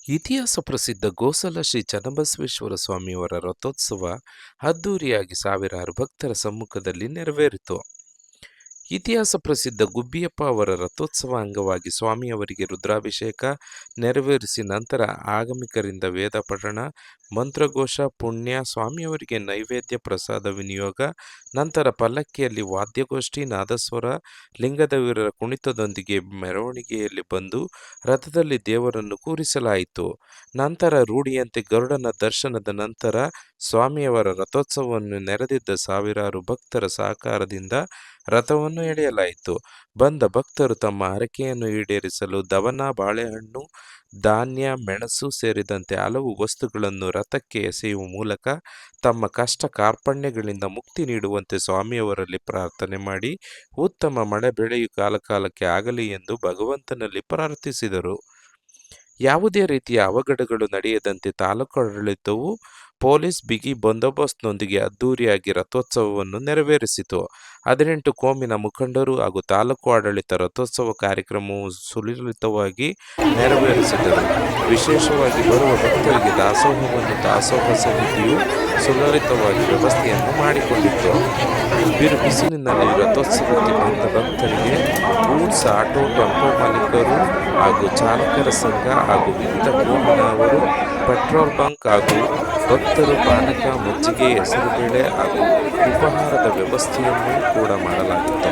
ಇತಿಹಾಸ ಪ್ರಸಿದ್ಧ ಗೋಸಲ ಶ್ರೀ ಚನ್ನಬಸವೇಶ್ವರ ಸ್ವಾಮಿಯವರ ರಥೋತ್ಸವ ಅದ್ದೂರಿಯಾಗಿ ಸಾವಿರಾರು ಭಕ್ತರ ಸಮ್ಮುಖದಲ್ಲಿ ನೆರವೇರಿತು. ಇತಿಹಾಸ ಪ್ರಸಿದ್ಧ ಗುಬ್ಬಿಯಪ್ಪ ಅವರ ರಥೋತ್ಸವ ಅಂಗವಾಗಿ ಸ್ವಾಮಿಯವರಿಗೆ ರುದ್ರಾಭಿಷೇಕ ನೆರವೇರಿಸಿ ನಂತರ ಆಗಮಿಕರಿಂದ ವೇದ ಪಠಣ, ಮಂತ್ರಘೋಷ, ಪುಣ್ಯ, ಸ್ವಾಮಿಯವರಿಗೆ ನೈವೇದ್ಯ ಪ್ರಸಾದ ವಿನಿಯೋಗ, ನಂತರ ಪಲ್ಲಕ್ಕಿಯಲ್ಲಿ ವಾದ್ಯಗೋಷ್ಠಿ, ನಾದಸ್ವರ, ಲಿಂಗದವೀರರ ಕುಣಿತದೊಂದಿಗೆ ಮೆರವಣಿಗೆಯಲ್ಲಿ ಬಂದು ರಥದಲ್ಲಿ ದೇವರನ್ನು ಕೂರಿಸಲಾಯಿತು. ನಂತರ ರೂಢಿಯಂತೆ ಗರುಡನ ದರ್ಶನದ ನಂತರ ಸ್ವಾಮಿಯವರ ರಥೋತ್ಸವವನ್ನು ನೆರೆದಿದ್ದ ಸಾವಿರಾರು ಭಕ್ತರ ಸಹಕಾರದಿಂದ ರಥವನ್ನು ಎಳೆಯಲಾಯಿತು. ಬಂದ ಭಕ್ತರು ತಮ್ಮ ಹರಕೆಯನ್ನು ಈಡೇರಿಸಲು ದವನ, ಬಾಳೆಹಣ್ಣು, ಧಾನ್ಯ, ಮೆಣಸು ಸೇರಿದಂತೆ ಹಲವು ವಸ್ತುಗಳನ್ನು ರಥಕ್ಕೆ ಎಸೆಯುವ ಮೂಲಕ ತಮ್ಮ ಕಷ್ಟ ಕಾರ್ಪಣ್ಯಗಳಿಂದ ಮುಕ್ತಿ ನೀಡುವಂತೆ ಸ್ವಾಮಿಯವರಲ್ಲಿ ಪ್ರಾರ್ಥನೆ ಮಾಡಿ ಉತ್ತಮ ಮಳೆ ಬೆಳೆಯು ಕಾಲಕಾಲಕ್ಕೆ ಆಗಲಿ ಎಂದು ಭಗವಂತನಲ್ಲಿ ಪ್ರಾರ್ಥಿಸಿದರು. ಯಾವುದೇ ರೀತಿಯ ಅವಘಡಗಳು ನಡೆಯದಂತೆ ತಾಲೂಕು ಆಡಳಿತವು ಪೊಲೀಸ್ ಬಿಗಿ ಬಂದೋಬಸ್ತ್ನೊಂದಿಗೆ ಅದ್ದೂರಿಯಾಗಿ ರಥೋತ್ಸವವನ್ನು ನೆರವೇರಿಸಿತು. 18 ಕೋಮಿನ ಮುಖಂಡರು ಹಾಗೂ ತಾಲೂಕು ಆಡಳಿತ ರಥೋತ್ಸವ ಕಾರ್ಯಕ್ರಮವು ಸುಲಲಿತವಾಗಿ ನೆರವೇರಿಸಿದರು. ವಿಶೇಷವಾಗಿ ಬರುವ ಭಕ್ತರಿಗೆ ದಾಸೋಹವನ್ನು ದಾಸೋಹ ಸಮಿತಿಯು ಸುಲಲಿತವಾಗಿ ವ್ಯವಸ್ಥೆಯನ್ನು ಮಾಡಿಕೊಂಡಿತ್ತು. ಬಿಸಿಲಿನಲ್ಲಿ ರಥೋತ್ಸವಕ್ಕೆ ಬಂದ ಭಕ್ತರಿಗೆ ಗೂಡ್ಸ್ ಆಟೋ, ಟೆಂಪೋ ಮಾಲೀಕರು ಹಾಗೂ ಚಾಲಕರ ಸಂಘ ಹಾಗೂ ವಿವಿಧ ಕೋಮಿನವರು, ಪೆಟ್ರೋಲ್ ಬಂಕ್ ಹಾಗೂ ಭಕ್ತರು ಪಾನಕ, ಮಜ್ಜಿಗೆ, ಹೆಸರುಬೇಳೆ ಹಾಗೂ ಉಪಹಾರದ ವ್ಯವಸ್ಥೆಯನ್ನು ಕೂಡ ಮಾಡಲಾಗಿತ್ತು.